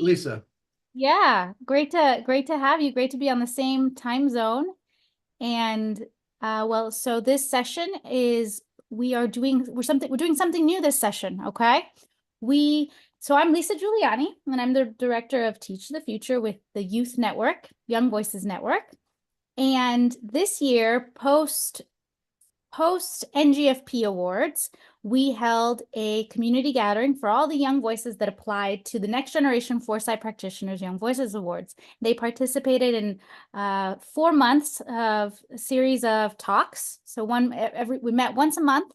Lisa. Yeah, great to have you. Great to be on the same time zone. And well, so this session is we're doing something new this session, okay? So I'm Lisa Giuliani, and I'm the director of Teach the Future with the Youth Network, Young Voices Network. And this year, post NGFP Awards, we held a community gathering for all the young voices that applied to the Next Generation Foresight Practitioners Young Voices Awards. They participated in 4 months of a series of talks. So we met once a month.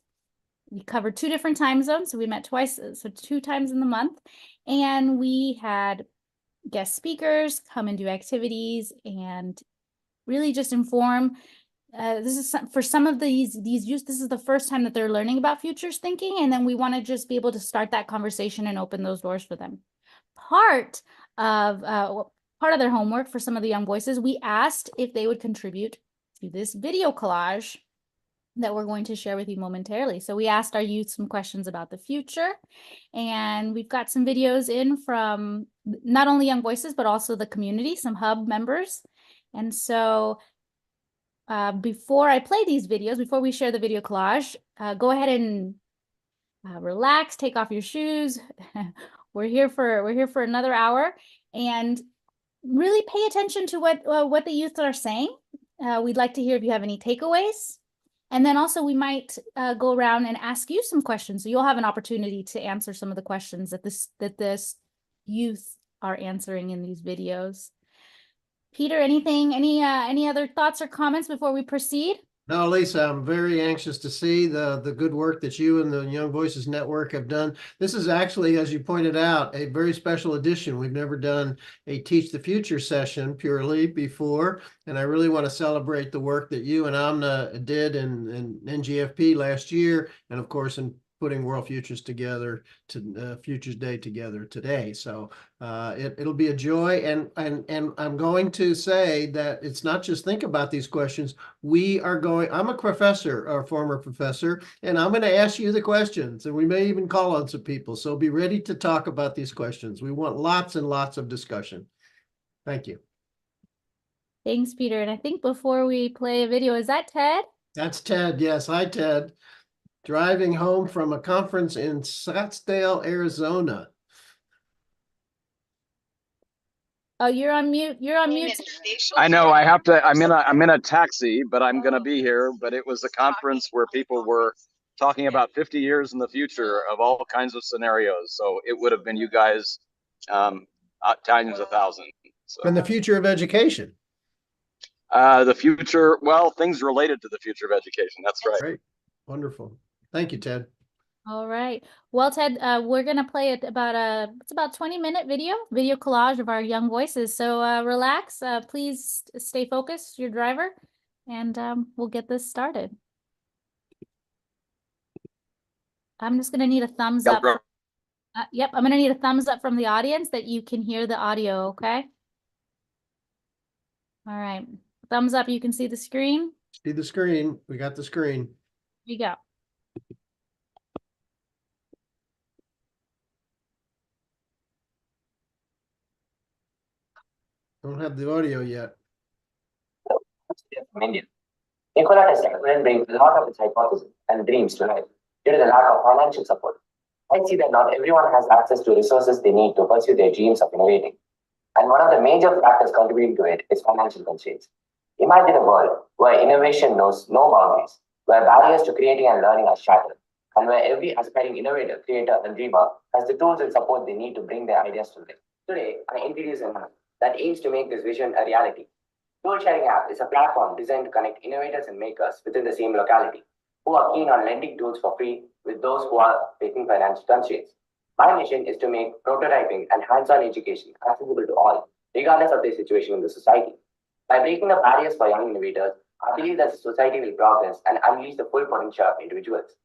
We covered 2 different time zones. So we met twice, so 2 times in the month. And we had guest speakers come and do activities and really just inform. This is for some of these youth, this is the first time that they're learning about futures thinking, and then we want to just be able to start that conversation and open those doors for them. Part of their homework for some of the young voices, we asked if they would contribute to this video collage that we're going to share with you momentarily. So we asked our youth some questions about the future, and we've got some videos in from not only young voices, but also the community, some hub members. And so before I play these videos, before we share the video collage, go ahead and relax, take off your shoes. We're here for another hour, and really pay attention to what the youth are saying. We'd like to hear if you have any takeaways. And then also we might go around and ask you some questions. So you'll have an opportunity to answer some of the questions that this youth are answering in these videos. Peter, any other thoughts or comments before we proceed? No, Lisa, I'm very anxious to see the good work that you and the Young Voices Network have done. This is actually, as you pointed out, a very special edition. We've never done a Teach the Future session purely before, and I really want to celebrate the work that you and Amna did in NGFP last year, and of course in putting World Futures together to Futures Day together today. So it'll be a joy, and I'm going to say that it's not just think about these questions. I'm a professor, or former professor, and I'm going to ask you the questions, and we may even call on some people. So be ready to talk about these questions. We want lots and lots of discussion. Thank you. Thanks, Peter. And I think before we play a video, is that Ted? That's Ted. Yes. Hi, Ted. Driving home from a conference in Scottsdale, Arizona. Oh, you're on mute. You're on mute. I know I have to. I'm in a taxi, but I'm going to be here. But it was a conference where people were talking about 50 years in the future of all kinds of scenarios. So it would have been you guys times 1,000. So. And the future of education. The future, well, things related to the future of education. That's right. Great. Wonderful. Thank you, Ted. All right. Well, Ted, we're gonna play it's about 20-minute video collage of our young voices. So relax, please stay focused, your driver, and we'll get this started. I'm just gonna need a thumbs up. Yep, I'm gonna need a thumbs up from the audience that you can hear the audio, okay? All right. Thumbs up, you can see the screen. See the screen. We got the screen. Here you go. Don't have the audio yet. From India. Nikola Tesla couldn't bring a lot of its hypotheses and dreams to life due to the lack of financial support. I see that not everyone has access to resources they need to pursue their dreams of innovating. And one of the major factors contributing to it is financial constraints. Imagine a world where innovation knows no boundaries, where barriers to creating and learning are shattered, and where every aspiring innovator, creator, and dreamer has the tools and support they need to bring their ideas to life. Today, I introduce an app that aims to make this vision a reality. Tool Sharing App is a platform designed to connect innovators and makers within the same locality who are keen on lending tools for free with those who are facing financial constraints. My mission is to make prototyping and hands-on education accessible to all, regardless of their situation in the society. By breaking the barriers for young innovators, I believe that the society will progress and unleash the full potential of individuals.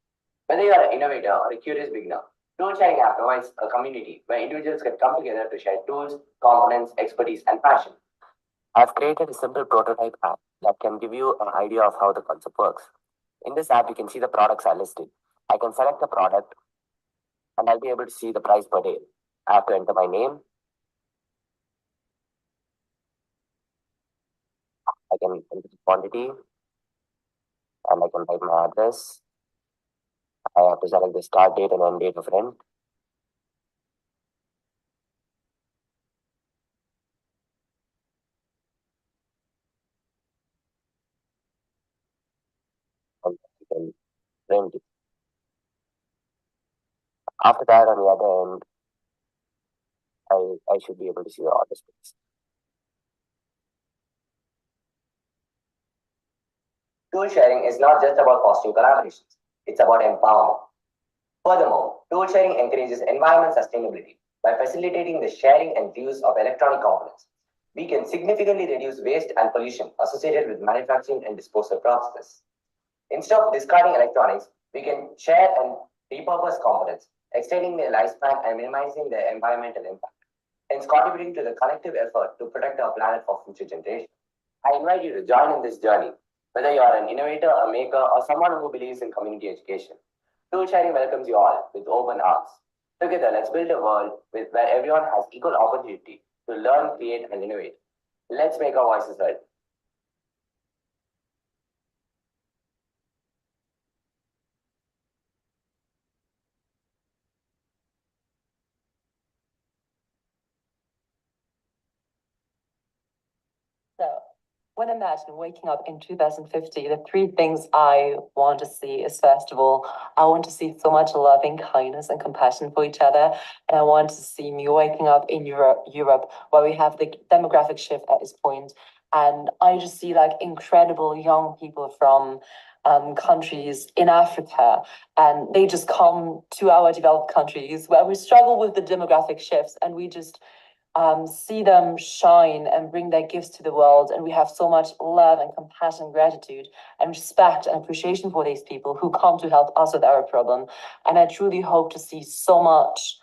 Whether you are an innovator or a curious beginner, Tool Sharing App provides a community where individuals can come together to share tools, components, expertise, and passion. I've created a simple prototype app that can give you an idea of how the concept works. In this app, you can see the products are listed. I can select the product, and I'll be able to see the price per day. I have to enter my name, can enter the quantity and I can type my address. I have to select the start date and end date of rent. And you can rent it. After that, on the other end, I should be able to see the order space. Tool sharing is not just about fostering collaborations, it's about empowerment. Furthermore, tool sharing encourages environment sustainability. By facilitating the sharing and use of electronic components, we can significantly reduce waste and pollution associated with manufacturing and disposal processes. Instead of discarding electronics, we can share and repurpose components, extending their lifespan and minimizing their environmental impact, hence contributing to the collective effort to protect our planet for future generations. I invite you to join in this journey, whether you are an innovator, a maker, or someone who believes in community education. Tool sharing welcomes you all with open arms. Together, let's build a world where everyone has equal opportunity to learn, create, and innovate. Let's make our voices heard. So, when I imagine waking up in 2050, the three things I want to see is, first of all, I want to see so much loving kindness and compassion for each other. And I want to see me waking up in Europe, where we have the demographic shift at this point. And I just see like incredible young people from countries in Africa, and they just come to our developed countries where we struggle with the demographic shifts, and we just see them shine and bring their gifts to the world. And we have so much love and compassion, gratitude and respect and appreciation for these people who come to help us with our problem. And I truly hope to see so much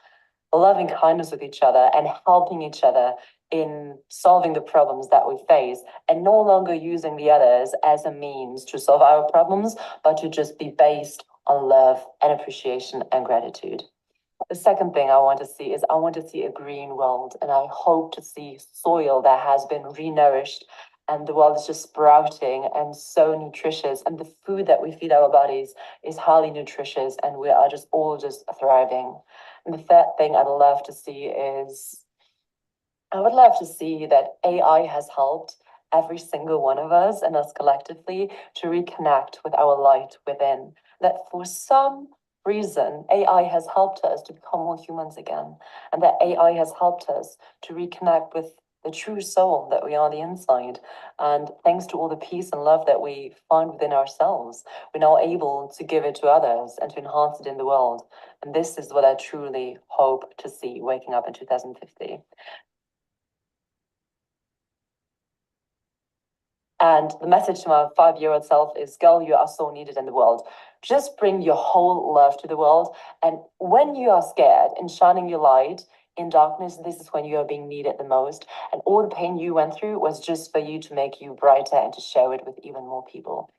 loving kindness with each other and helping each other in solving the problems that we face, and no longer using the others as a means to solve our problems, but to just be based on love and appreciation and gratitude. The second thing I want to see is I want to see a green world, and I hope to see soil that has been renourished and the world is just sprouting and so nutritious, and the food that we feed our bodies is highly nutritious, and we are just all just thriving. And the third thing I'd love to see is I would love to see that AI has helped every single one of us and us collectively to reconnect with our light within. That for some reason, AI has helped us to become more humans again, and that AI has helped us to reconnect with the true soul that we are on the inside. And thanks to all the peace and love that we find within ourselves, we're now able to give it to others and to enhance it in the world. And this is what I truly hope to see waking up in 2050. And the message to my 5-year-old self is, girl, you are so needed in the world. Just bring your whole love to the world. And when you are scared and shining your light in darkness, this is when you are being needed the most. And all the pain you went through was just for you to make you brighter and to share it with even more people.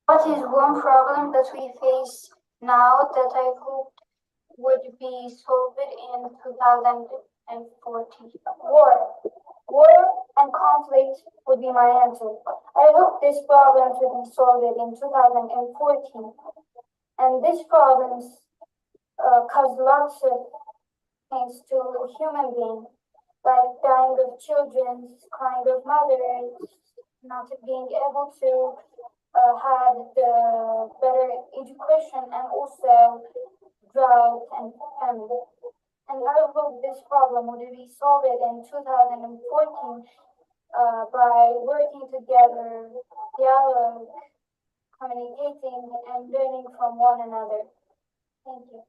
What is one problem that we face now that I hoped would be solved in 2040? War and conflict would be my answer. I hope this problem would be solved in 2014. And these problems cause lots of things to human beings, like dying of children, crying of mothers, not being able to have the better education, and also drought and famine. And I hope this problem would be solved in 2014 by working together, dialogue, communicating, and learning from one another. Thank you.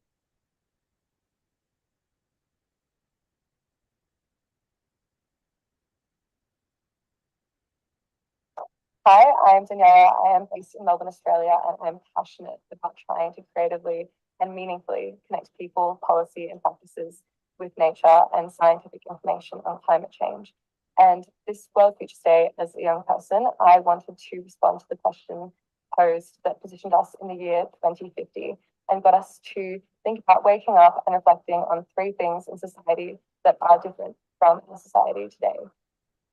Hi, I'm Daniela. I am based in Melbourne, Australia, and I'm passionate about trying to creatively and meaningfully connect people, policy, and practices with nature and scientific information on climate change. And this World Future Day, as a young person, I wanted to respond to the question posed that positioned us in the year 2050. and got us to think about waking up and reflecting on 3 things in society that are different from the society today.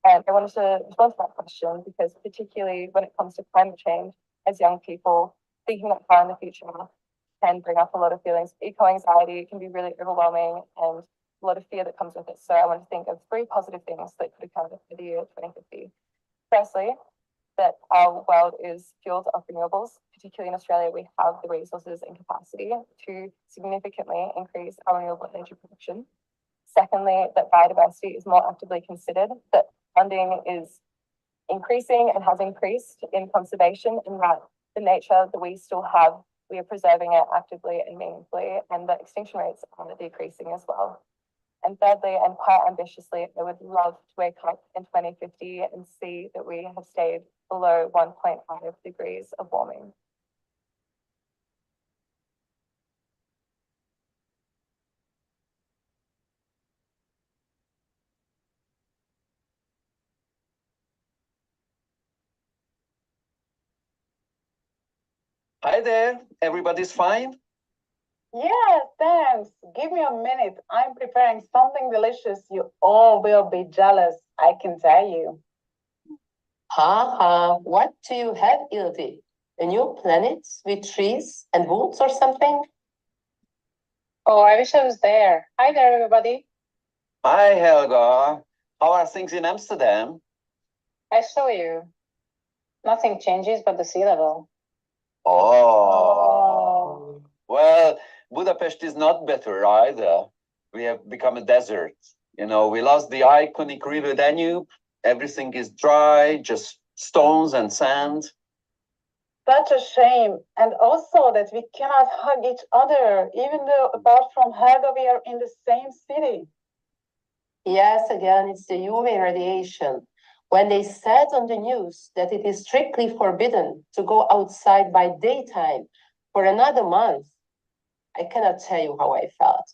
And I wanted to respond to that question because particularly when it comes to climate change, as young people, thinking that far in the future can bring up a lot of feelings. Eco-anxiety can be really overwhelming and a lot of fear that comes with it. So I want to think of 3 positive things that could occur by the year 2050. Firstly, that our world is fueled off renewables. Particularly in Australia, we have the resources and capacity to significantly increase our renewable energy production. Secondly, that biodiversity is more actively considered, that funding is increasing and has increased in conservation, and that the nature that we still have, we are preserving it actively and meaningfully, and the extinction rates are decreasing as well. And thirdly, and quite ambitiously, I would love to wake up in 2050 and see that we have stayed below 1.5 degrees of warming. Hi there, everybody's fine? Yeah, thanks. Give me a minute. I'm preparing something delicious. You all will be jealous, I can tell you. What do you have, Ildi? A new planet with trees and woods or something? Oh, I wish I was there. Hi there, everybody. Hi, Helga. How are things in Amsterdam? I show you. Nothing changes but the sea level. Oh. Well, Budapest is not better either. We have become a desert. You know, we lost the iconic river Danube. Everything is dry, just stones and sand. Such a shame. And also that we cannot hug each other, even though apart from Helga, we are in the same city. Yes, again, it's the UV radiation. When they said on the news that it is strictly forbidden to go outside by daytime for another month, I cannot tell you how I felt.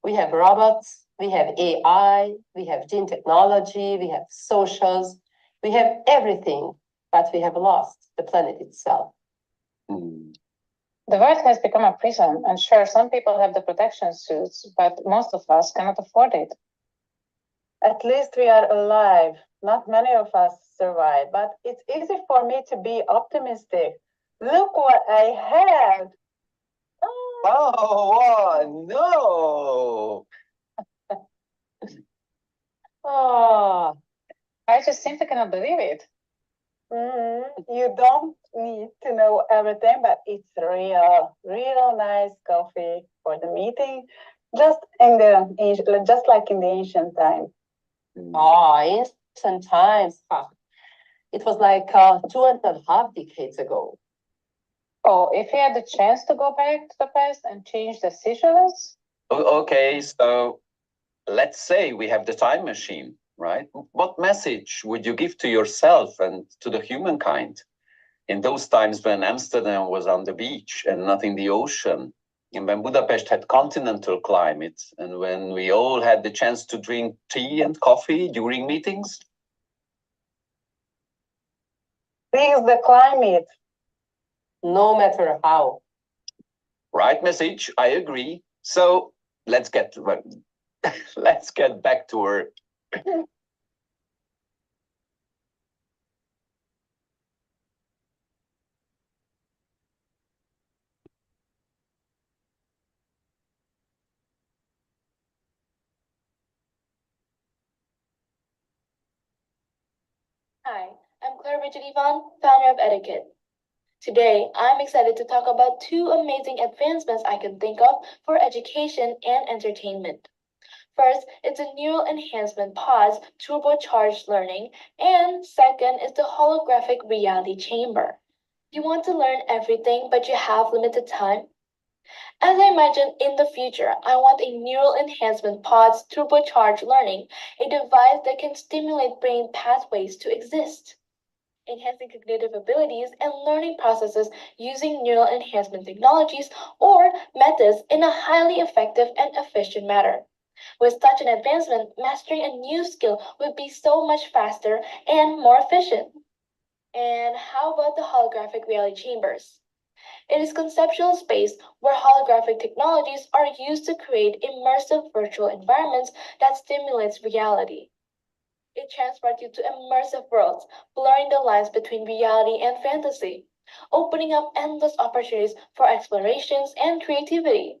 We have robots, we have AI, we have gene technology, we have socials, we have everything, but we have lost the planet itself. The Earth has become a prison, and sure, some people have the protection suits, but most of us cannot afford it. At least we are alive. Not many of us survive, but it's easy for me to be optimistic. Look what I have. Oh, no. Oh, I just simply cannot believe it. You don't need to know everything, but it's real nice coffee for the meeting, just like in the ancient time. ancient times. It was like 2.5 decades ago. Oh, if you had the chance to go back to the past and change decisions? Okay, so let's say we have the time machine, right? What message would you give to yourself and to the humankind in those times when Amsterdam was on the beach and not in the ocean, and when Budapest had continental climate, and when we all had the chance to drink tea and coffee during meetings? Fix the climate. No matter how. Right message, I agree. So let's get back to work. Hi, I'm Claire Richard-Yvonne, founder of Etiquette. Today, I'm excited to talk about 2 amazing advancements I can think of for education and entertainment. First, it's a neural enhancement pods turbocharged learning, and second is the holographic reality chamber. You want to learn everything, but you have limited time? As I imagine in the future, I want a neural enhancement pods turbocharged learning, a device that can stimulate brain pathways to exist, enhancing cognitive abilities and learning processes using neural enhancement technologies or methods in a highly effective and efficient manner. With such an advancement, mastering a new skill would be so much faster and more efficient. And how about the holographic reality chambers? It is conceptual space where holographic technologies are used to create immersive virtual environments that stimulates reality. It transports you to immersive worlds, blurring the lines between reality and fantasy, opening up endless opportunities for explorations and creativity.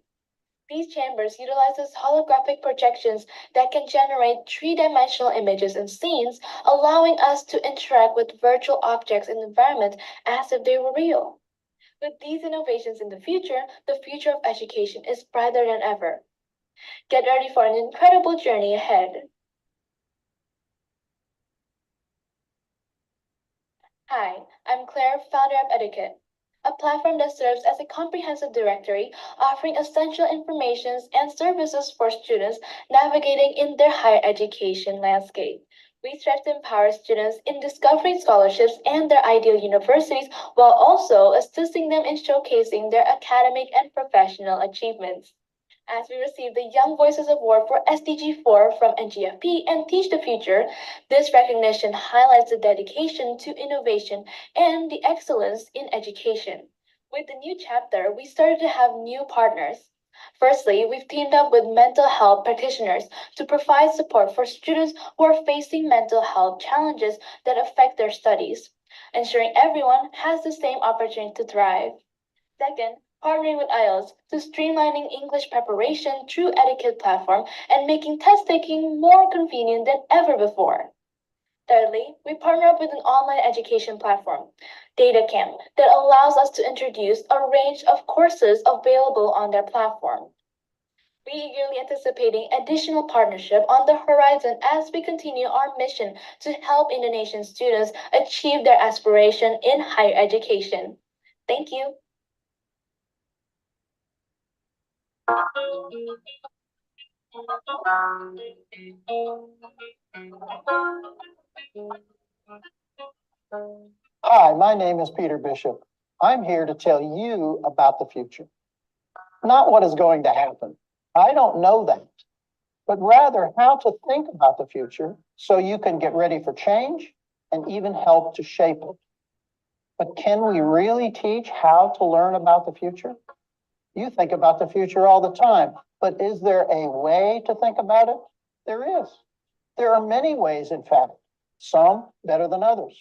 These chambers utilizes holographic projections that can generate three-dimensional images and scenes, allowing us to interact with virtual objects and environments as if they were real. With these innovations in the future of education is brighter than ever. Get ready for an incredible journey ahead. Hi, I'm Claire, founder of Etiquette, a platform that serves as a comprehensive directory offering essential information and services for students navigating in their higher education landscape. We strive to empower students in discovering scholarships and their ideal universities while also assisting them in showcasing their academic and professional achievements. As we receive the Young Voices Award for SDG4 from NGFP and Teach the Future, this recognition highlights the dedication to innovation and the excellence in education. With the new chapter, we started to have new partners. Firstly, we've teamed up with mental health practitioners to provide support for students who are facing mental health challenges that affect their studies, ensuring everyone has the same opportunity to thrive. Second, partnering with IELTS to streamlining English preparation through Etiquette platform and making test taking more convenient than ever before. Thirdly, we partner up with an online education platform, DataCamp, that allows us to introduce a range of courses available on their platform. We eagerly anticipating additional partnership on the horizon as we continue our mission to help Indonesian students achieve their aspiration in higher education. Thank you. Hi, my name is Peter Bishop. I'm here to tell you about the future. Not what is going to happen. I don't know that, but rather how to think about the future so you can get ready for change and even help to shape it. But can we really teach how to learn about the future? You think about the future all the time, but is there a way to think about it? There is. There are many ways, in fact, some better than others.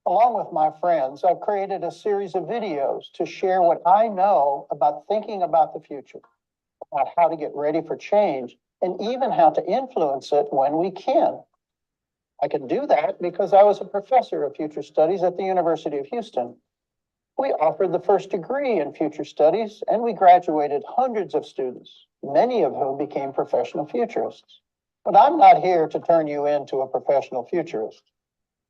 Along with my friends, I've created a series of videos to share what I know about thinking about the future, about how to get ready for change, and even how to influence it when we can. I can do that because I was a professor of future studies at the University of Houston. We offered the first degree in future studies, and we graduated hundreds of students, many of whom became professional futurists. But I'm not here to turn you into a professional futurist.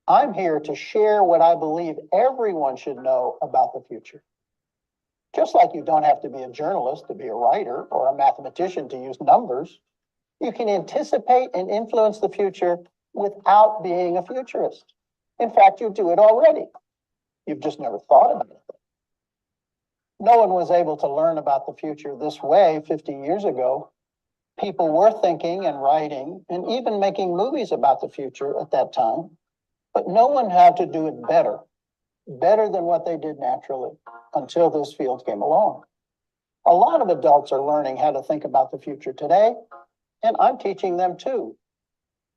I'm here to share what I believe everyone should know about the future. Just like you don't have to be a journalist to be a writer or a mathematician to use numbers, you can anticipate and influence the future without being a futurist. In fact, you do it already. You've just never thought about it. No one was able to learn about the future this way 50 years ago. People were thinking and writing and even making movies about the future at that time, but no one had to do it better than what they did naturally until this field came along. A lot of adults are learning how to think about the future today, and I'm teaching them too.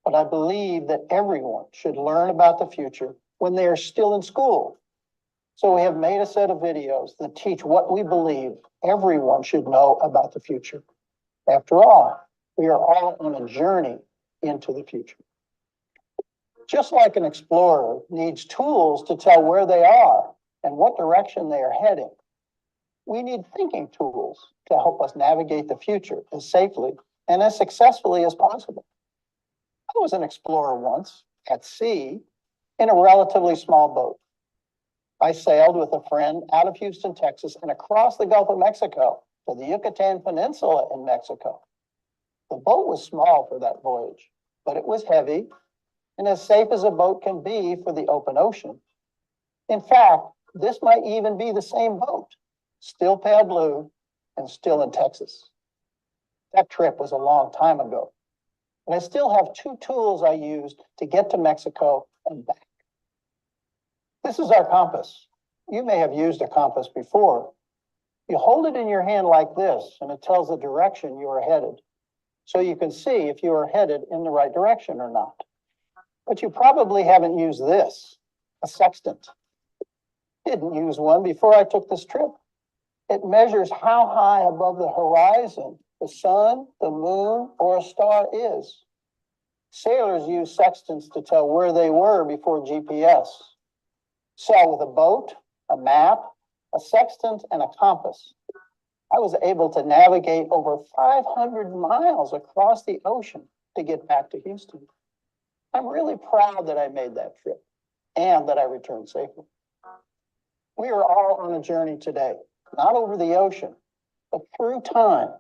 But I believe that everyone should learn about the future when they are still in school. So we have made a set of videos that teach what we believe everyone should know about the future. After all, we are all on a journey into the future. Just like an explorer needs tools to tell where they are and what direction they are heading, we need thinking tools to help us navigate the future as safely and as successfully as possible. I was an explorer once at sea in a relatively small boat. I sailed with a friend out of Houston, Texas, and across the Gulf of Mexico to the Yucatan Peninsula in Mexico. The boat was small for that voyage, but it was heavy and as safe as a boat can be for the open ocean. In fact, this might even be the same boat, still pale blue and still in Texas. That trip was a long time ago, but I still have two tools I used to get to Mexico and back. This is our compass. You may have used a compass before. You hold it in your hand like this, and it tells the direction you are headed. So you can see if you are headed in the right direction or not. But you probably haven't used this, a sextant. Didn't use one before I took this trip. It measures how high above the horizon the sun, the moon, or a star is. Sailors use sextants to tell where they were before GPS. So with a boat, a map, a sextant, and a compass, I was able to navigate over 500 miles across the ocean to get back to Houston. I'm really proud that I made that trip and that I returned safely. We are all on a journey today, not over the ocean, but through time.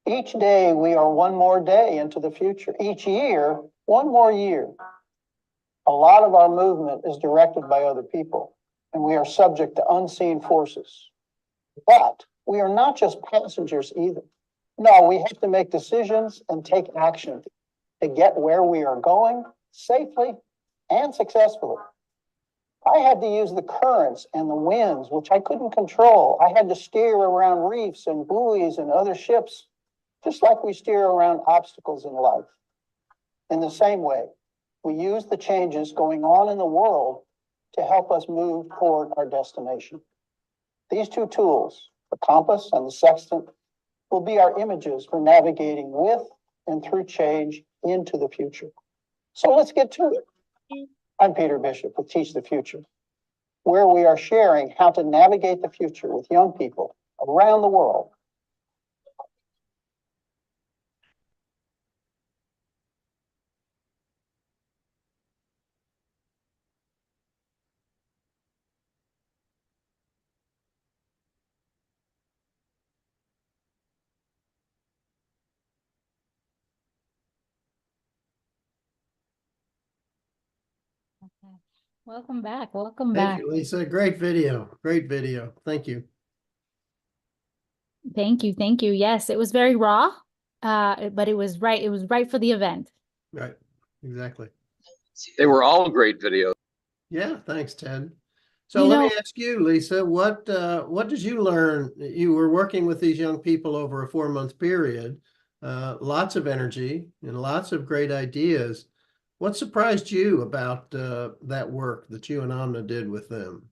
Each day we are one more day into the future. Each year, one more year. A lot of our movement is directed by other people, and we are subject to unseen forces. But we are not just passengers either. No, we have to make decisions and take action to get where we are going safely and successfully. I had to use the currents and the winds, which I couldn't control. I had to steer around reefs and buoys and other ships, just like we steer around obstacles in life. In the same way, we use the changes going on in the world to help us move toward our destination. These two tools, the compass and the sextant, will be our images for navigating with and through change into the future. So let's get to it. I'm Peter Bishop with Teach the Future, where we are sharing how to navigate the future with young people around the world. Okay. Welcome back. Welcome Thank back. you, Lisa. Great video. Great video. Thank you. Thank you. Thank you. Yes, it was very raw, but it was right. It was right for the event. Right. Exactly. They were all great videos. Yeah. Thanks, Ted. So You let know- me ask you, Lisa, what did you learn? You were working with these young people over a 4-month period, lots of energy and lots of great ideas. What surprised you about that work that you and Amna did with them?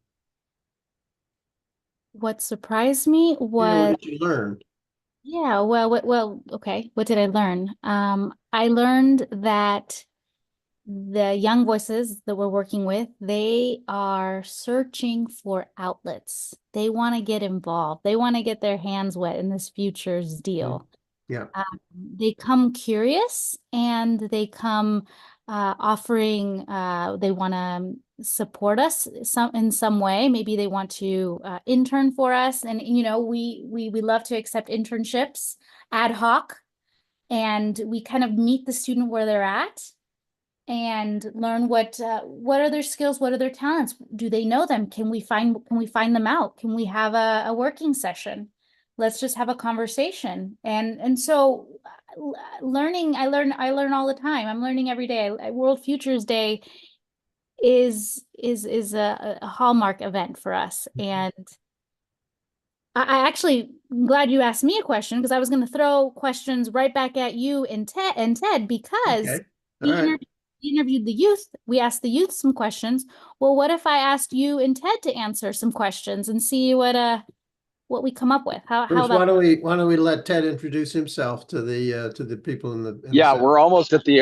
What surprised me Yeah, was, what did you learn? yeah, well, okay. What did I learn? I learned that the young voices that we're working with, they are searching for outlets. They want to get involved. They want to get their hands wet in this futures deal. Yeah. They come curious and they come offering, they want to support us in some way. Maybe they want to intern for us. And, you know, we love to accept internships ad hoc, and we kind of meet the student where they're at and learn what are their skills, what are their talents, do they know them, can we find them out, can we have a working session, let's just have a conversation. And so learning, I learn all the time. I'm learning every day. World Futures Day is a hallmark event for us. And I actually am glad you asked me a question, because I was going to throw questions right back at you and Ted, because Okay. All right. we interviewed the youth. We asked the youth some questions. Well, what if I asked you and Ted to answer some questions and see what we come up with? How Bruce, about why don't we let Ted introduce himself to the people in the Yeah, session. we're almost at the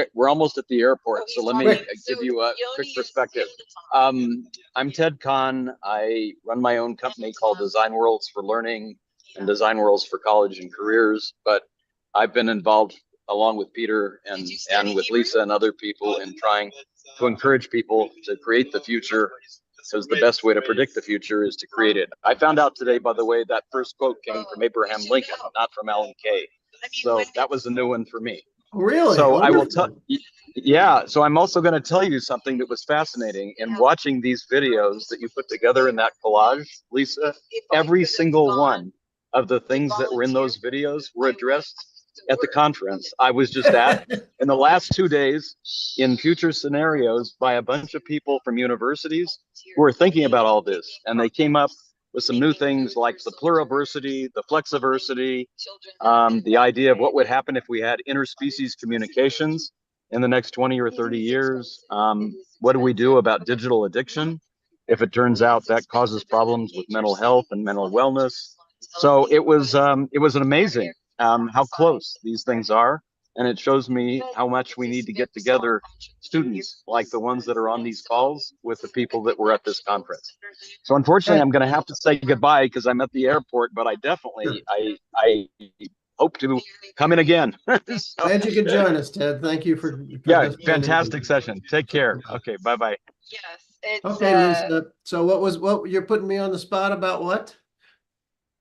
airport. So let me give you a quick perspective. I'm Ted Kahn. I run my own company called Design Worlds for Learning and Design Worlds for College and Careers. But I've been involved along with Peter and with Lisa and other people in trying to encourage people to create the future, because the best way to predict the future is to create it. I found out today, by the way, that first quote came from Abraham Lincoln, not from Alan Kay. So that was a new one for me. Really? So I will Wonderful. tell. Yeah. So I'm also going to tell you something that was fascinating in watching these videos that you put together in that collage, Lisa. Every single one of the things that were in those videos were addressed at the conference I was just at in the last 2 days in future scenarios by a bunch of people from universities who are thinking about all this. And they came up with some new things like the pluriversity, the flexiversity, the idea of what would happen if we had interspecies communications in the next 20 or 30 years. What do we do about digital addiction if it turns out that causes problems with mental health and mental wellness? So it was an amazing how close these things are. And it shows me how much we need to get together students like the ones that are on these calls with the people that were at this conference. So unfortunately, I'm going to have to say goodbye because I'm at the airport, but I definitely, I hope to come in again. So, Glad you could join us, Ted. Thank you for yeah, this fantastic session. Take care. Okay, bye-bye. Yes, it's Okay, Lisa. So what you're putting me on the spot about what?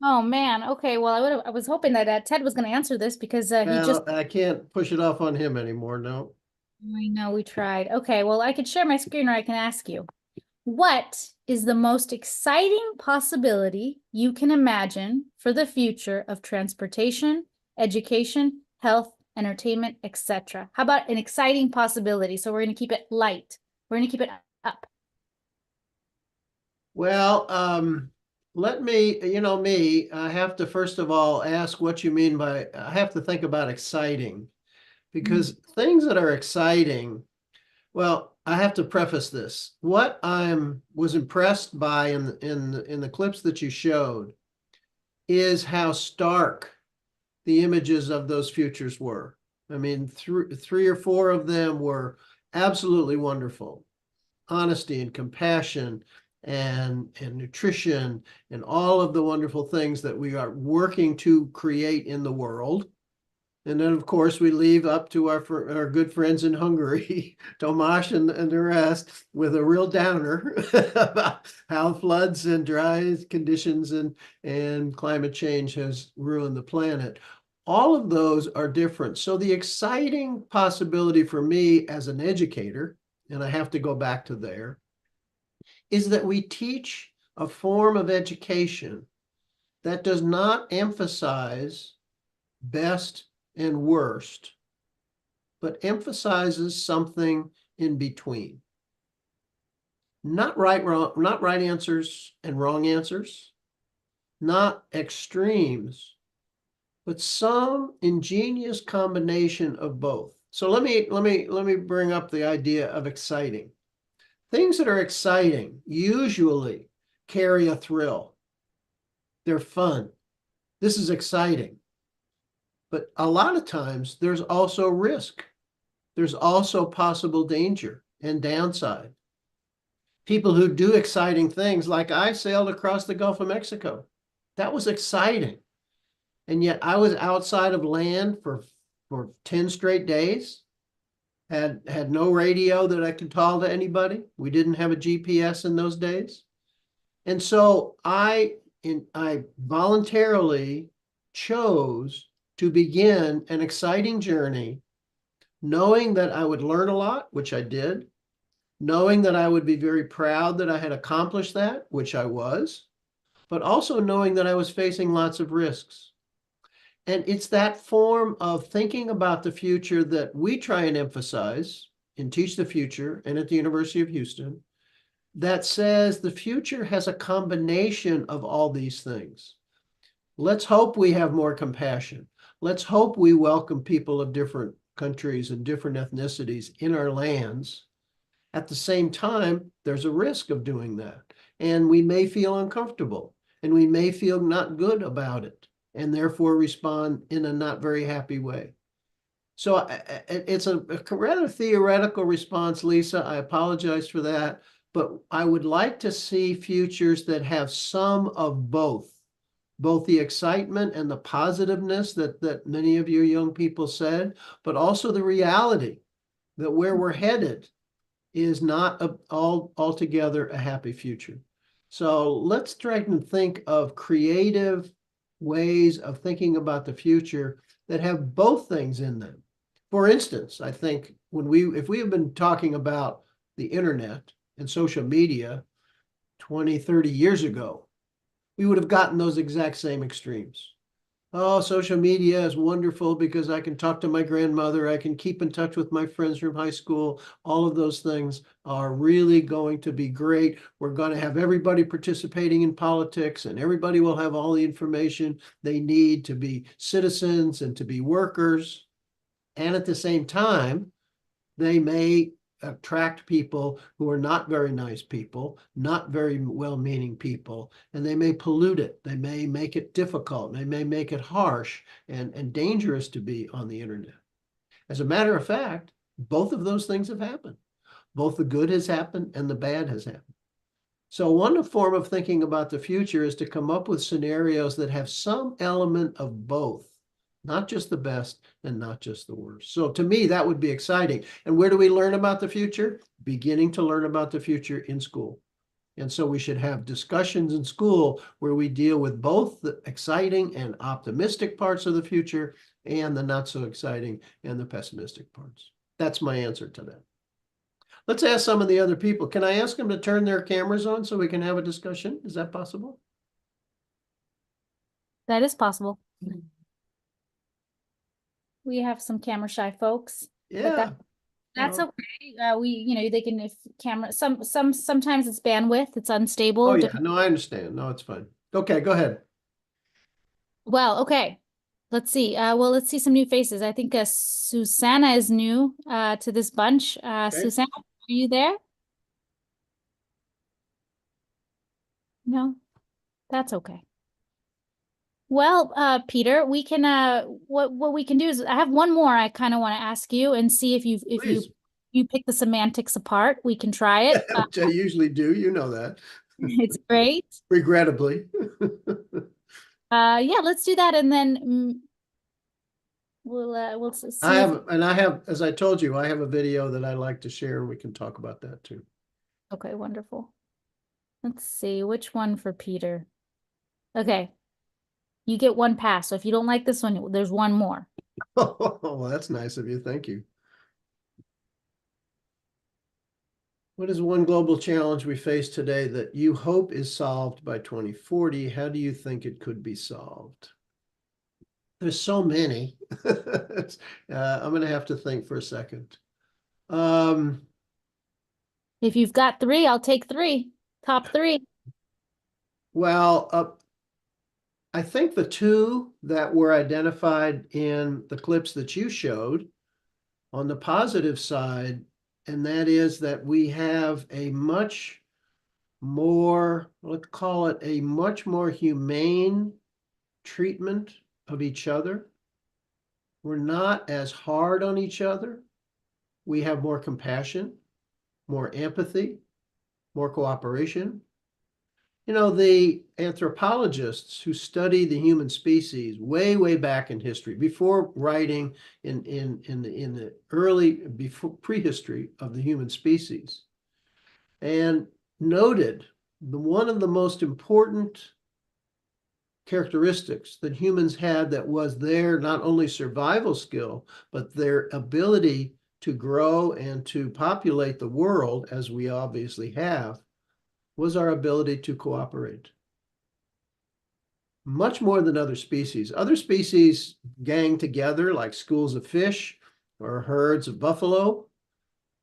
Oh man. Okay. Well, I was hoping that Ted was going to answer this because he just. Well, I can't push it off on him anymore. No. I know we tried. Okay. Well, I could share my screen or I can ask you. What is the most exciting possibility you can imagine for the future of transportation, education, health, entertainment, etc.? How about an exciting possibility? So we're going to keep it light. We're going to keep it up. Well, let me, I have to first of all ask what you mean by, I have to think about exciting, because things that are exciting, well, I have to preface this. What was impressed by in the clips that you showed is how stark the images of those futures were. I mean, three or four of them were absolutely wonderful. Honesty and compassion and nutrition and all of the wonderful things that we are working to create in the world. And then, of course, we leave up to our good friends in Hungary, Tomasz and the rest, with a real downer about how floods and dry conditions and climate change has ruined the planet. All of those are different. So the exciting possibility for me as an educator, and I have to go back to there, is that we teach a form of education that does not emphasize best and worst, but emphasizes something in between. Not right answers and wrong answers, not extremes, but some ingenious combination of both. So let me bring up the idea of exciting. Things that are exciting usually carry a thrill. They're fun. This is exciting. But a lot of times there's also risk. There's also possible danger and downside. People who do exciting things, like I sailed across the Gulf of Mexico. That was exciting. And yet I was outside of land for 10 straight days. Had no radio that I could call to anybody. We didn't have a GPS in those days. And so I voluntarily chose to begin an exciting journey, knowing that I would learn a lot, which I did, knowing that I would be very proud that I had accomplished that, which I was, but also knowing that I was facing lots of risks. And it's that form of thinking about the future that we try and emphasize in Teach the Future and at the University of Houston, that says the future has a combination of all these things. Let's hope we have more compassion. Let's hope we welcome people of different countries and different ethnicities in our lands. At the same time, there's a risk of doing that. And we may feel uncomfortable and we may feel not good about it and therefore respond in a not very happy way. So it's a rather theoretical response, Lisa. I apologize for that. But I would like to see futures that have some of both the excitement and the positiveness that many of you young people said, but also the reality that where we're headed is not altogether a happy future. So let's try and think of creative ways of thinking about the future that have both things in them. For instance, I think if we have been talking about the internet and social media 20, 30 years ago, we would have gotten those exact same extremes. Oh, social media is wonderful because I can talk to my grandmother. I can keep in touch with my friends from high school. All of those things are really going to be great. We're going to have everybody participating in politics, and everybody will have all the information they need to be citizens and to be workers. And at the same time, they may attract people who are not very nice people, not very well-meaning people, and they may pollute it. They may make it difficult. They may make it harsh and dangerous to be on the internet. As a matter of fact, both of those things have happened. Both the good has happened and the bad has happened. So one form of thinking about the future is to come up with scenarios that have some element of both. Not just the best and not just the worst. So to me, that would be exciting. And where do we learn about the future? Beginning to learn about the future in school. And so we should have discussions in school where we deal with both the exciting and optimistic parts of the future and the not so exciting and the pessimistic parts. That's my answer to that. Let's ask some of the other people. Can I ask them to turn their cameras on so we can have a discussion? Is that possible? That is possible. We have some camera shy folks. Yeah. That's Well, okay. They can, if camera, sometimes it's bandwidth, it's unstable. oh yeah, no, I understand. No, it's fine. Okay, go ahead. Well, okay. Let's see. Let's see some new faces. I think Susanna is new to this bunch. Okay. Susanna, are you there? No, that's okay. Well, Peter, we can what we can do is I have one more I kind of want to ask you and see if Please. you pick the semantics apart. We can try it. Which I usually do, you know that. It's great. Regrettably. Yeah, let's do that, and then we'll see. I have, as I told you, I have a video that I like to share, and we can talk about that too. Okay, wonderful. Let's see which one for Peter. Okay. You get one pass. So if you don't like this one, there's one more. Oh, well, that's nice of you. Thank you. What is one global challenge we face today that you hope is solved by 2040? How do you think it could be solved? There's so many. I'm going to have to think for a second. If you've got three, I'll take three. Top three. Well, I think the two that were identified in the clips that you showed on the positive side, and that is that we have a much more, let's call it a much more humane treatment of each other. We're not as hard on each other. We have more compassion, more empathy, more cooperation. You know, the anthropologists who study the human species way, way back in history, before writing in the early, before prehistory of the human species, and noted one of the most important characteristics that humans had that was their not only survival skill, but their ability to grow and to populate the world, as we obviously have, was our ability to cooperate. Much more than other species. Other species gang together like schools of fish or herds of buffalo,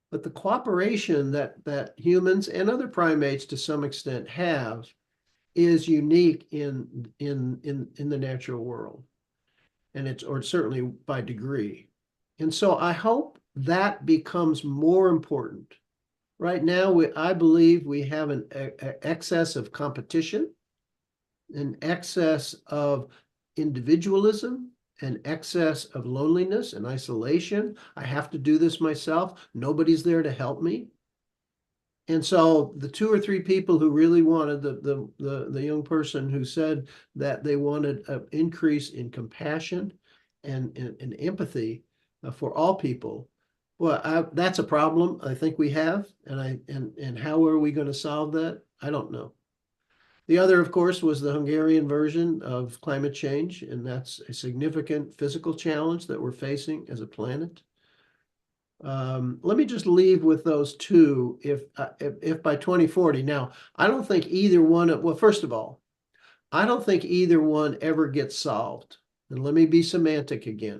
but the cooperation that humans and other primates to some extent have is unique in the natural world, and it's certainly by degree. And so I hope that becomes more important. Right now, I believe we have an excess of competition, an excess of individualism, an excess of loneliness and isolation. I have to do this myself. Nobody's there to help me. And so the two or three people who really wanted, the young person who said that they wanted an increase in compassion and empathy for all people, well, that's a problem I think we have, and how are we going to solve that? I don't know. The other, of course, was the Hungarian version of climate change, and that's a significant physical challenge that we're facing as a planet. Let me just leave with those two. If by 2040, now I don't think either one. Well, first of all, I don't think either one ever gets solved. and let me be semantic again.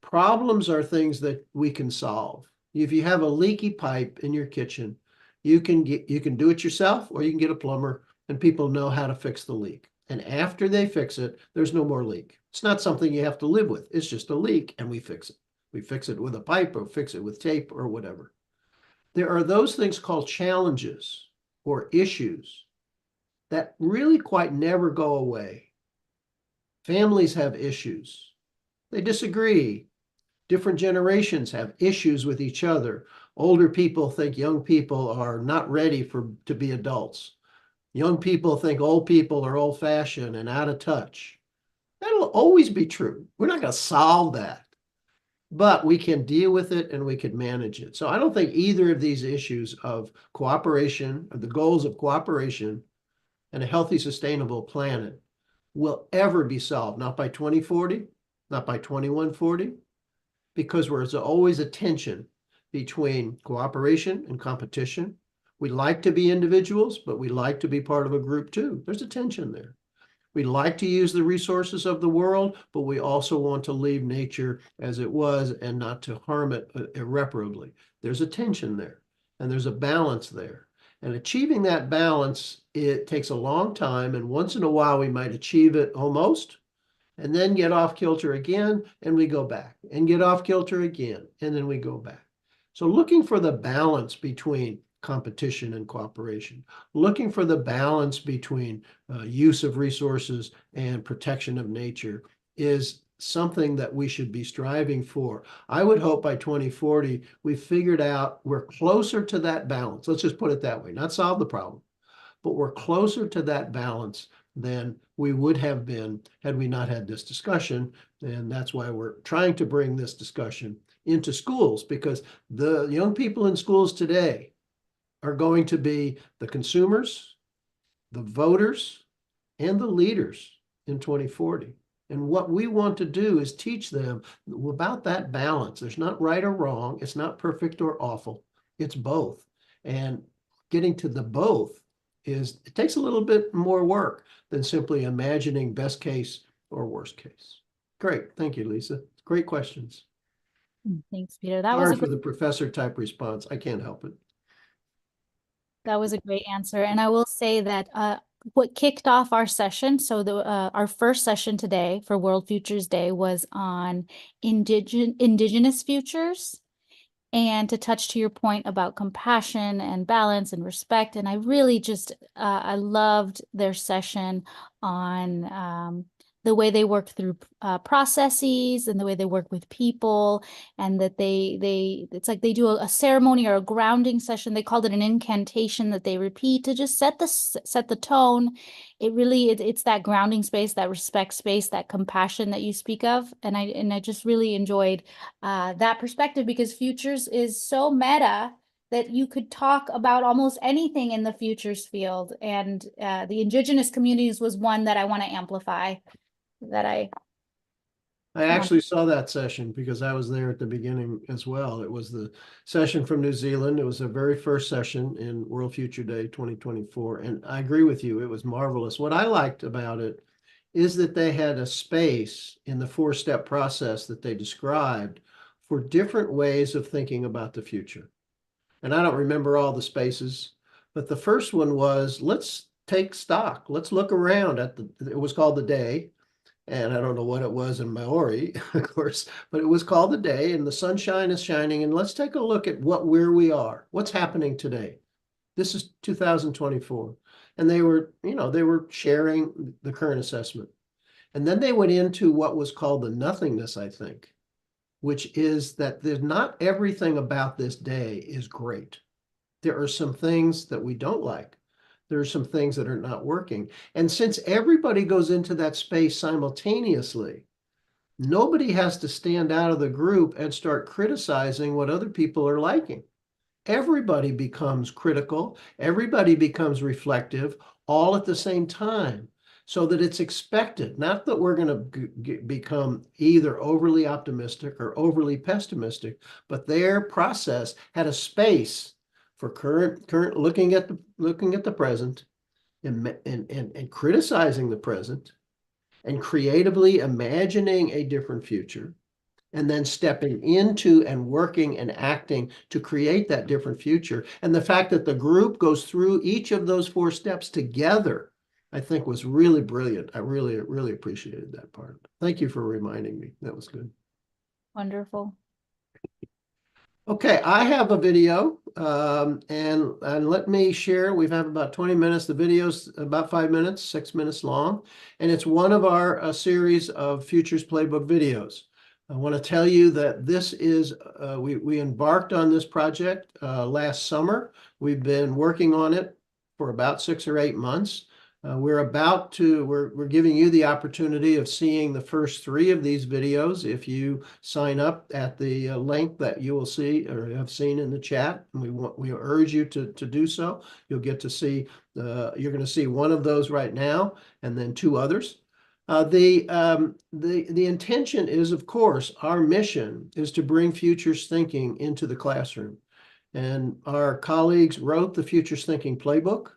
Problems are things that we can solve. If you have a leaky pipe in your kitchen, you can do it yourself, or you can get a plumber, and people know how to fix the leak. And after they fix it, there's no more leak. It's not something you have to live with. It's just a leak, and we fix it. We fix it with a pipe or fix it with tape or whatever. There are those things called challenges or issues that really quite never go away. Families have issues. They disagree. Different generations have issues with each other. Older people think young people are not ready to be adults. Young people think old people are old-fashioned and out of touch. That'll always be true. We're not going to solve that, but we can deal with it and we can manage it. So I don't think either of these issues of cooperation, or the goals of cooperation and a healthy, sustainable planet, will ever be solved. Not by 2040, not by 2140, because there's always a tension between cooperation and competition. We like to be individuals, but we like to be part of a group too. There's a tension there. We like to use the resources of the world, but we also want to leave nature as it was and not to harm it irreparably. There's a tension there, and there's a balance there. And achieving that balance, it takes a long time, and once in a while we might achieve it almost, and then get off kilter again, and we go back, and get off kilter again, and then we go back. So looking for the balance between competition and cooperation, looking for the balance between use of resources and protection of nature is something that we should be striving for. I would hope by 2040, we've figured out we're closer to that balance. Let's just put it that way, not solve the problem, but we're closer to that balance than we would have been had we not had this discussion. And that's why we're trying to bring this discussion into schools, because the young people in schools today are going to be the consumers, the voters, and the leaders in 2040. And what we want to do is teach them about that balance. There's not right or wrong. It's not perfect or awful. It's both. And getting to the both it takes a little bit more work than simply imagining best case or worst case. Great. Thank you, Lisa. Great questions. Thanks, Peter. That Sorry was for the professor type response. I can't help it. That was a great answer. And I will say that what kicked off our session, so our first session today for World Futures Day was on indigenous futures. And to touch to your point about compassion and balance and respect. And I really just, I loved their session on the way they work through processes and the way they work with people, and that it's like they do a ceremony or a grounding session. They called it an incantation that they repeat to just set the tone. It really, it's that grounding space, that respect space, that compassion that you speak of. And I just really enjoyed that perspective, because futures is so meta that you could talk about almost anything in the futures field. And the indigenous communities was one that I want to amplify. I actually saw that session because I was there at the beginning as well. It was the session from New Zealand. It was the very first session in World Future Day 2024. And I agree with you. It was marvelous. What I liked about it is that they had a space in the 4-step process that they described for different ways of thinking about the future. And I don't remember all the spaces, but the first one was, let's take stock. Let's look around at it was called the day. And I don't know what it was in Maori, of course, but it was called the day, and the sunshine is shining. And let's take a look at where we are, what's happening today. This is 2024. And they were sharing the current assessment. And then they went into what was called the nothingness, I think, which is that there's not everything about this day is great. There are some things that we don't like. There are some things that are not working. And since everybody goes into that space simultaneously, nobody has to stand out of the group and start criticizing what other people are liking. Everybody becomes critical. Everybody becomes reflective all at the same time, so that it's expected, not that we're going to become either overly optimistic or overly pessimistic, but their process had a space for current looking at the present and criticizing the present, and creatively imagining a different future, and then stepping into and working and acting to create that different future. And the fact that the group goes through each of those 4 steps together, I think was really brilliant. I really, really appreciated that part. Thank you for reminding me. That was good. Wonderful. Okay, I have a video, and let me share. We have about 20 minutes. The video's about 5 minutes, 6 minutes long, and it's one of our series of Futures Playbook videos. I want to tell you that this is, we embarked on this project last summer. We've been working on it for about 6 or 8 months. We're giving you the opportunity of seeing the first 3 of these videos if you sign up at the link that you will see or have seen in the chat. And we urge you to do so. You'll get to see, you're going to see one of those right now and then 2 others. The intention is, of course, our mission is to bring futures thinking into the classroom. And our colleagues wrote the Futures Thinking Playbook.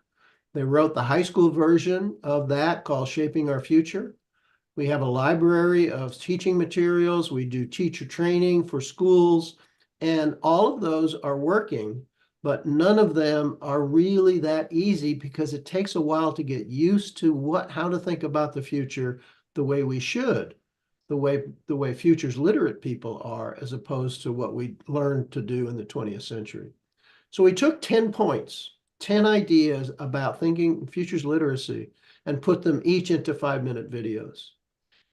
They wrote the high school version of that called Shaping Our Future. We have a library of teaching materials. We do teacher training for schools, and all of those are working, but none of them are really that easy because it takes a while to get used to how to think about the future the way we should, the way futures literate people are, as opposed to what we learned to do in the 20th century. So we took 10 points, 10 ideas about thinking futures literacy, and put them each into 5-minute videos.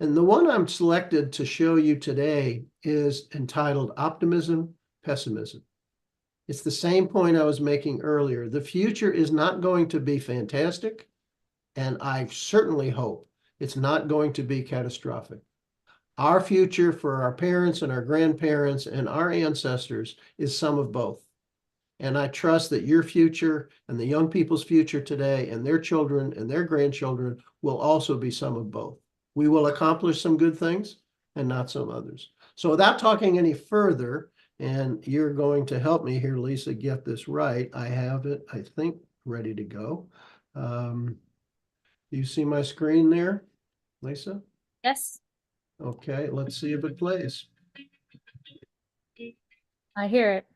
And the one I'm selected to show you today is entitled Optimism, Pessimism. It's the same point I was making earlier. The future is not going to be fantastic, and I certainly hope it's not going to be catastrophic. Our future for our parents and our grandparents and our ancestors is some of both. And I trust that your future and the young people's future today and their children and their grandchildren will also be some of both. We will accomplish some good things and not some others. So without talking any further, and you're going to help me here, Lisa, get this right. I have it, I think, ready to go. You see my screen there, Lisa? Yes, Okay, let's see if it plays. I hear it.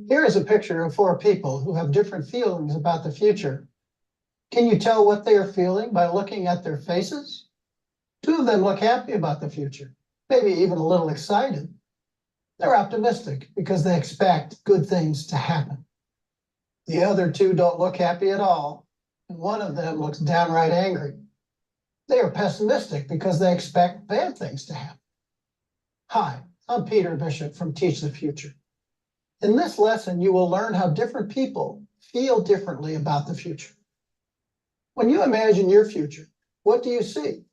Here is a picture of 4 people who have different feelings about the future. Can you tell what they are feeling by looking at their faces? 2 of them look happy about the future, maybe even a little excited. They're optimistic because they expect good things to happen. The other 2 don't look happy at all, and one of them looks downright angry. They are pessimistic because they expect bad things to happen. Hi, I'm Peter Bishop from Teach the Future. In this lesson, you will learn how different people feel differently about the future. When you imagine your future, what do you see?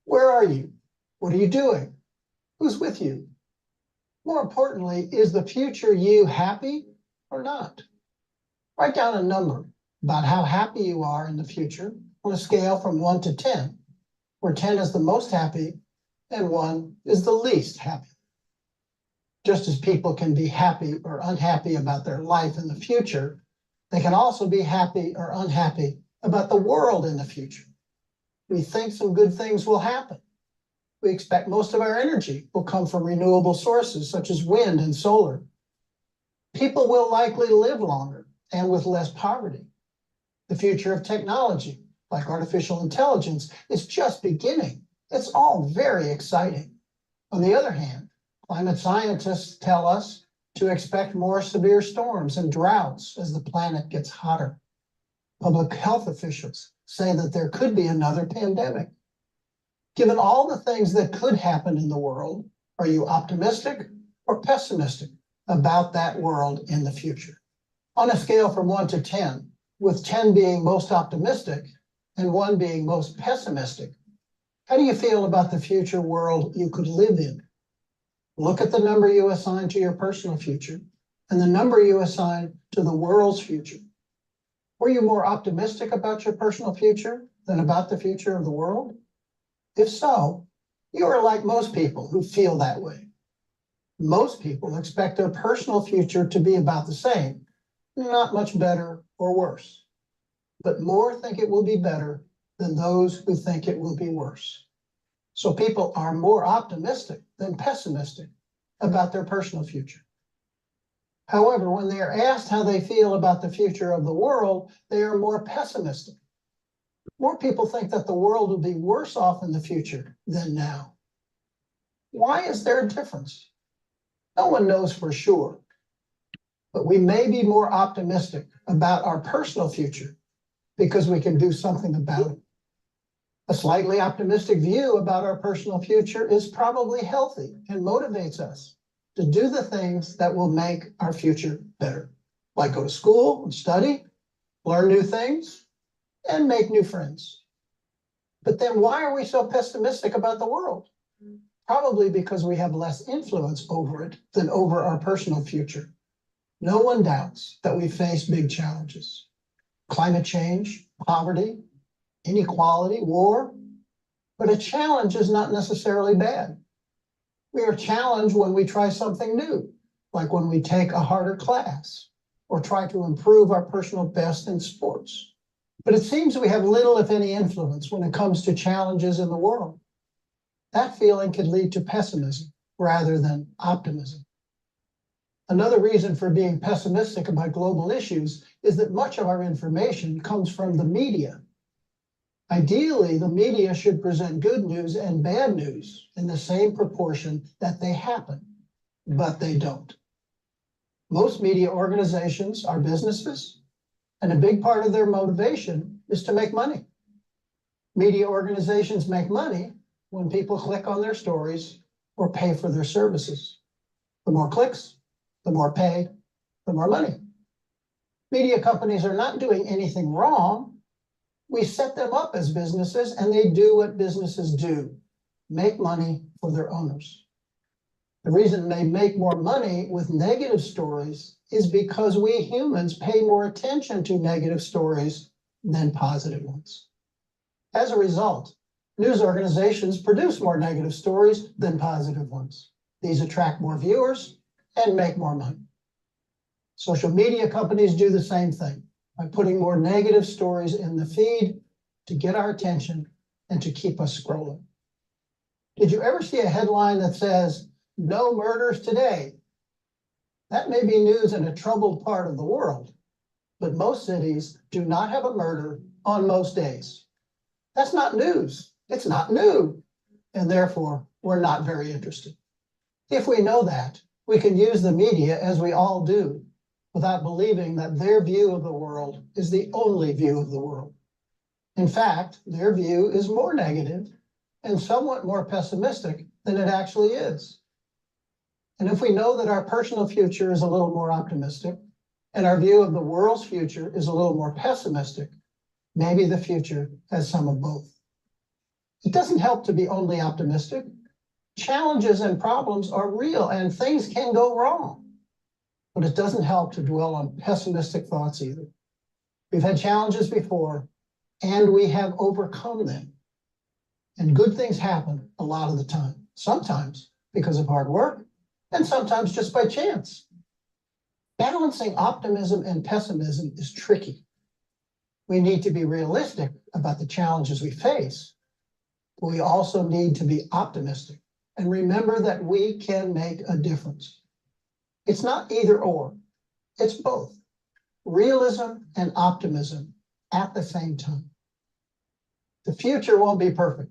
Where are you? What are you doing? Who's with you? More importantly, is the future you happy or not? Write down a number about how happy you are in the future on a scale from 1 to 10, where 10 is the most happy and 1 is the least happy. Just as people can be happy or unhappy about their life in the future, they can also be happy or unhappy about the world in the future. We think some good things will happen. We expect most of our energy will come from renewable sources such as wind and solar. People will likely live longer and with less poverty. The future of technology, like artificial intelligence, is just beginning. It's all very exciting. On the other hand, climate scientists tell us to expect more severe storms and droughts as the planet gets hotter. Public health officials say that there could be another pandemic. Given all the things that could happen in the world, are you optimistic or pessimistic about that world in the future? On a scale from 1 to 10, with 10 being most optimistic and 1 being most pessimistic, how do you feel about the future world you could live in? Look at the number you assign to your personal future and the number you assign to the world's future. Were you more optimistic about your personal future than about the future of the world? If so, you are like most people who feel that way. Most people expect their personal future to be about the same, not much better or worse. but more think it will be better than those who think it will be worse. So people are more optimistic than pessimistic about their personal future. However, when they are asked how they feel about the future of the world, they are more pessimistic. More people think that the world will be worse off in the future than now. Why is there a difference? No one knows for sure, but we may be more optimistic about our personal future because we can do something about it. A slightly optimistic view about our personal future is probably healthy and motivates us to do the things that will make our future better, like go to school and study, learn new things, and make new friends. But then why are we so pessimistic about the world? Probably because we have less influence over it than over our personal future. No one doubts that we face big challenges: climate change, poverty, inequality, war. But a challenge is not necessarily bad. We are challenged when we try something new, like when we take a harder class or try to improve our personal best in sports. But it seems we have little, if any, influence when it comes to challenges in the world. That feeling could lead to pessimism rather than optimism. Another reason for being pessimistic about global issues is that much of our information comes from the media. Ideally, the media should present good news and bad news in the same proportion that they happen, but they don't. Most media organizations are businesses, and a big part of their motivation is to make money. Media organizations make money when people click on their stories or pay for their services. The more clicks, the more pay, the more money. Media companies are not doing anything wrong. We set them up as businesses, and they do what businesses do: make money for their owners. The reason they make more money with negative stories is because we humans pay more attention to negative stories than positive ones. As a result, news organizations produce more negative stories than positive ones. These attract more viewers and make more money. Social media companies do the same thing by putting more negative stories in the feed to get our attention and to keep us scrolling. Did you ever see a headline that says, "No murders today"? That may be news in a troubled part of the world, but most cities do not have a murder on most days. That's not news. It's not new, and therefore we're not very interested. If we know that, we can use the media, as we all do, without believing that their view of the world is the only view of the world. In fact, their view is more negative and somewhat more pessimistic than it actually is. And if we know that our personal future is a little more optimistic and our view of the world's future is a little more pessimistic, maybe the future has some of both. It doesn't help to be only optimistic. Challenges and problems are real and things can go wrong. But it doesn't help to dwell on pessimistic thoughts either. We've had challenges before, and we have overcome them. And good things happen a lot of the time, sometimes because of hard work, and sometimes just by chance. Balancing optimism and pessimism is tricky. We need to be realistic about the challenges we face, but we also need to be optimistic and remember that we can make a difference. It's not either or, it's both. Realism and optimism at the same time. The future won't be perfect,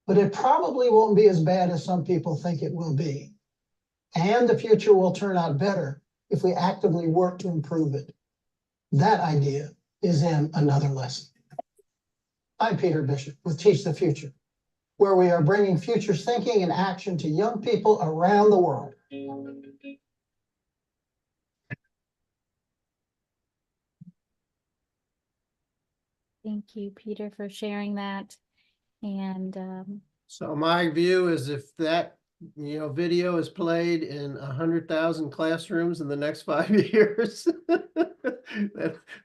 but it probably won't be as bad as some people think it will be. And the future will turn out better if we actively work to improve it. That idea is in another lesson. I'm Peter Bishop with Teach the Future, where we are bringing future thinking and action to young people around the world. Thank you, Peter, for sharing that. And So my view is if that video is played in 100,000 classrooms in the next 5 years,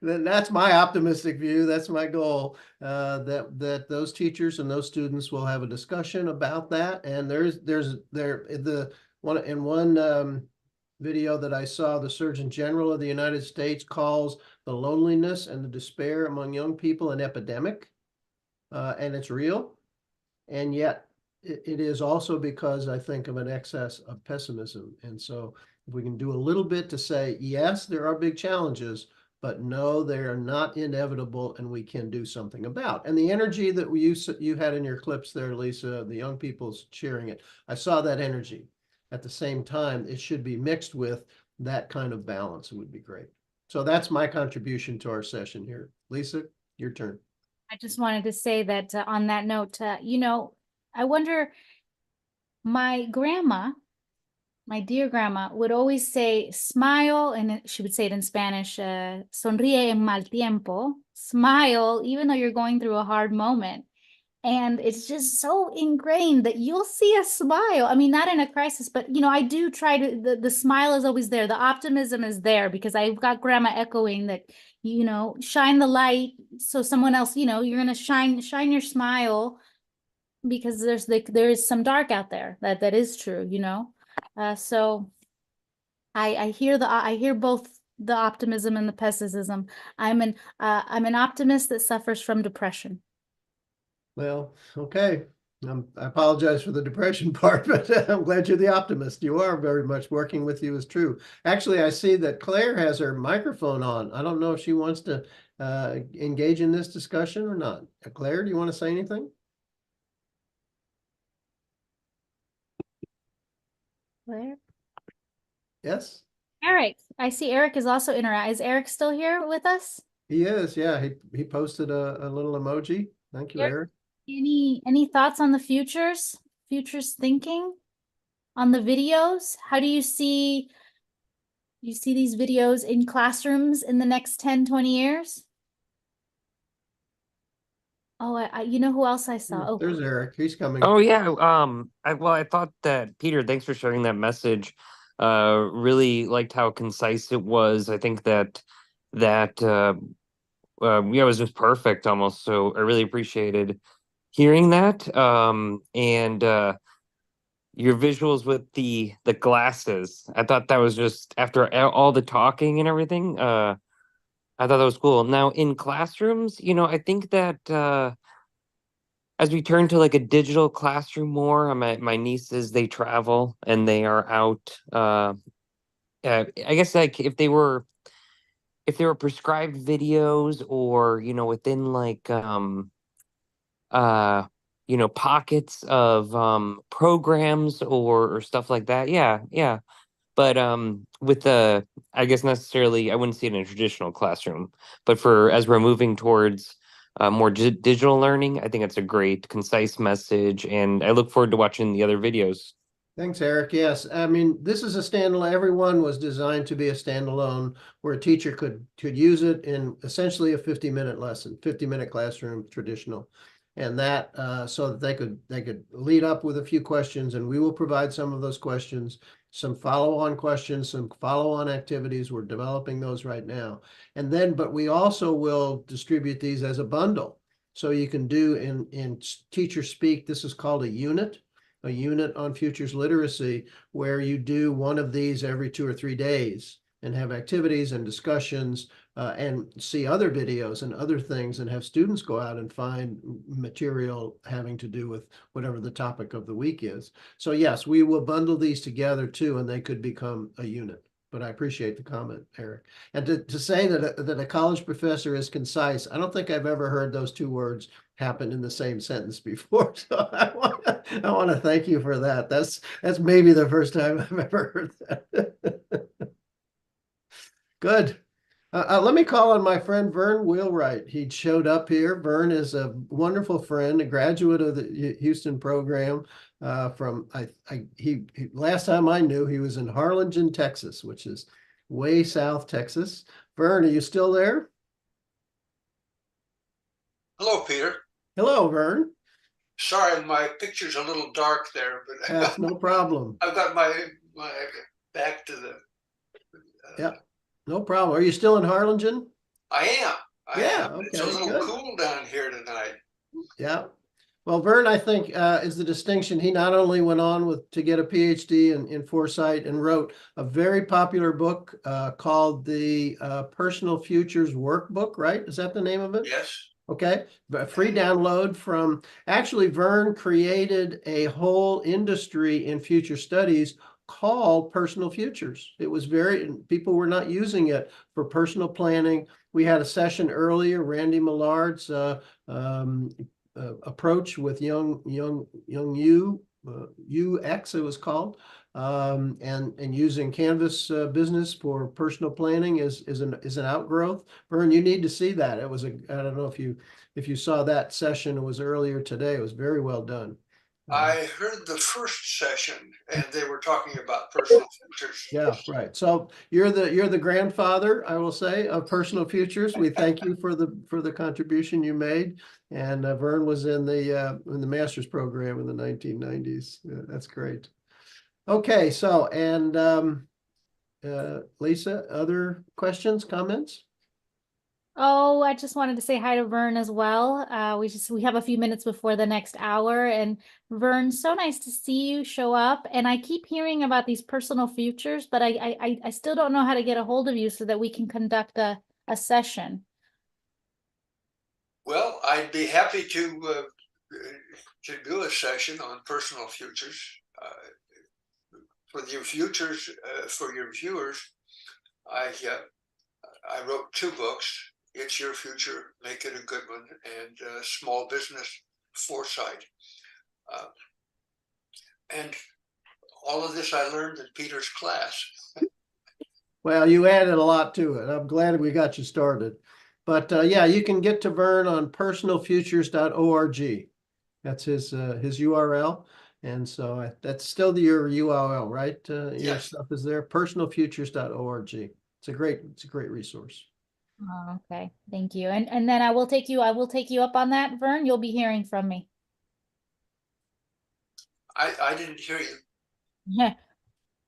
then that's my optimistic view. That's my goal. That those teachers and those students will have a discussion about that. And one video that I saw, the Surgeon General of the United States calls the loneliness and the despair among young people an epidemic, and it's real. And yet it is also because I think of an excess of pessimism. And so if we can do a little bit to say, yes, there are big challenges, but no, they are not inevitable and we can do something about. And the energy that you had in your clips there, Lisa, the young people's cheering it, I saw that energy. At the same time, it should be mixed with that kind of balance. It would be great. So that's my contribution to our session here. Lisa, your turn. I just wanted to say that on that note, you know, I wonder, my grandma, my dear grandma, would always say, smile, and she would say it in Spanish, sonríe en mal tiempo, smile, even though you're going through a hard moment. And it's just so ingrained that you'll see a smile. I mean, not in a crisis, but, you know, I do try to, the smile is always there. The optimism is there because I've got grandma echoing that, you know, shine the light. So someone else, you know, you're going to shine your smile because there is some dark out there. That is true, you know? So I hear both the optimism and the pessimism. I'm an optimist that suffers from depression. Well, okay. I apologize for the depression part, but I'm glad you're the optimist. You are very much working with you is true. Actually, I see that Claire has her microphone on. I don't know if she wants to engage in this discussion or not. Claire, do you want to say anything? Claire? Yes? Eric, I see Eric is also interacting. Is Eric still here with us? He is, yeah. He posted a little emoji. Thank you, Eric. Any thoughts on the futures thinking on the videos? How do you see these videos in classrooms in the next 10, 20 years? Oh, you know who else I saw? Oh, There's Eric. He's coming. Oh yeah. I thought that, Peter, thanks for sharing that message. Really liked how concise it was. I think that yeah, it was just perfect almost. So I really appreciated hearing that. And your visuals with the glasses. I thought that was just, after all the talking and everything, I thought that was cool. Now in classrooms, you know, I think that as we turn to like a digital classroom more, my nieces, they travel and they are out. I guess like if they were prescribed videos, or you know, within like you know, pockets of programs or stuff like that. Yeah. But with the, I guess necessarily, I wouldn't see it in a traditional classroom, but for as we're moving towards more digital learning, I think it's a great, concise message, and I look forward to watching the other videos. Thanks, Eric. Yes, I mean, this is a standalone. Everyone was designed to be a standalone where a teacher could use it in essentially a 50-minute lesson, 50-minute classroom, traditional. And that so that they could lead up with a few questions, and we will provide some of those questions, some follow-on questions, some follow-on activities. We're developing those right now. And then, but we also will distribute these as a bundle. So you can do in teacher speak, this is called a unit on futures literacy, where you do one of these every 2 or 3 days and have activities and discussions and see other videos and other things, and have students go out and find material having to do with whatever the topic of the week is. So yes, we will bundle these together too, and they could become a unit. But I appreciate the comment, Eric. And to say that a college professor is concise, I don't think I've ever heard those two words happen in the same sentence before. So I want to thank you for that. That's maybe the first time I've ever heard that. Good. Let me call on my friend Vern Wheelwright. He showed up here. Vern is a wonderful friend, a graduate of the Houston program. Last time I knew, he was in Harlingen, Texas, which is way south Texas. Vern, are you still there? Hello, Peter. Hello, Vern. Sorry, my picture's a little dark there, but That's no problem. I've got my back to the. Yeah, no problem. Are you still in Harlingen? I am. Yeah, am. okay, It's a little good. cool down here tonight. Yeah. Well, Vern, I think, is the distinction. He not only went on to get a PhD in foresight and wrote a very popular book called the Personal Futures Workbook, right? Is that the name of it? Yes. Okay, but free download from, actually, Vern created a whole industry in future studies called personal futures. It was people were not using it for personal planning. We had a session earlier, Randy Millard's approach with young you, UX it was called, and using Canvas business for personal planning is an outgrowth. Vern, you need to see that. It was I don't know if you saw that session. It was earlier today. It was very well done. I heard the first session, and they were talking about personal futures. Yeah, right. So you're the grandfather, I will say, of personal futures. We thank you for the contribution you made. And Vern was in the master's program in the 1990s. Yeah, that's great. Okay, so and Lisa, other questions, comments? Oh, I just wanted to say hi to Vern as well. We have a few minutes before the next hour, and Vern, so nice to see you show up. And I keep hearing about these personal futures, but I still don't know how to get a hold of you so that we can conduct a session. Well, I'd be happy to do a session on personal futures. For your futures, for your viewers, I wrote 2 books. It's Your Future, Make It a Good One, and Small Business Foresight. And all of this I learned in Peter's class. Well, you added a lot to it. I'm glad we got you started. But yeah, you can get to Vern on personalfutures.org. That's his URL. And so that's still your URL, right? Your Yes. stuff is there, personalfutures.org. It's a great resource. Oh, okay, thank you. And then I will take you up on that, Vern. You'll be hearing from me. I didn't hear you. Yeah.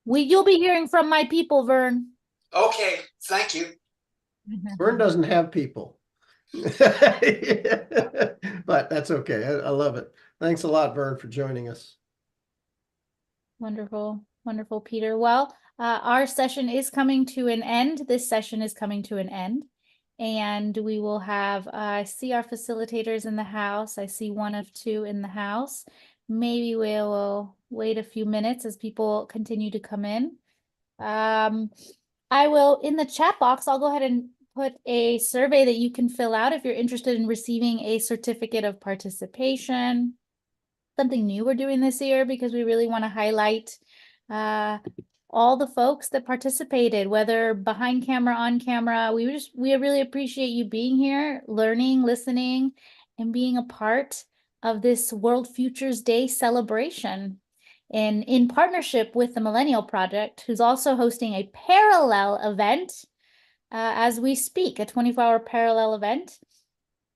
You'll be hearing from my people, Vern. Okay, thank you. Vern doesn't have people. But that's okay. I love it. Thanks a lot, Vern, for joining us. Wonderful, wonderful, Peter. Well, our session is coming to an end. This session is coming to an end. And we will have, I see our facilitators in the house. I see 1 of 2 in the house. Maybe we'll wait a few minutes as people continue to come in. I will, in the chat box, I'll go ahead and put a survey that you can fill out if you're interested in receiving a certificate of participation. Something new we're doing this year because we really want to highlight all the folks that participated, whether behind camera, on camera. We really appreciate you being here, learning, listening, and being a part of this World Futures Day celebration. And in partnership with the Millennial Project, who's also hosting a parallel event as we speak, a 24-hour parallel event.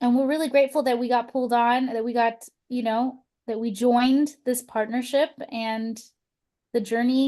And we're really grateful that we got pulled on, that we got, that we joined this partnership, and the journey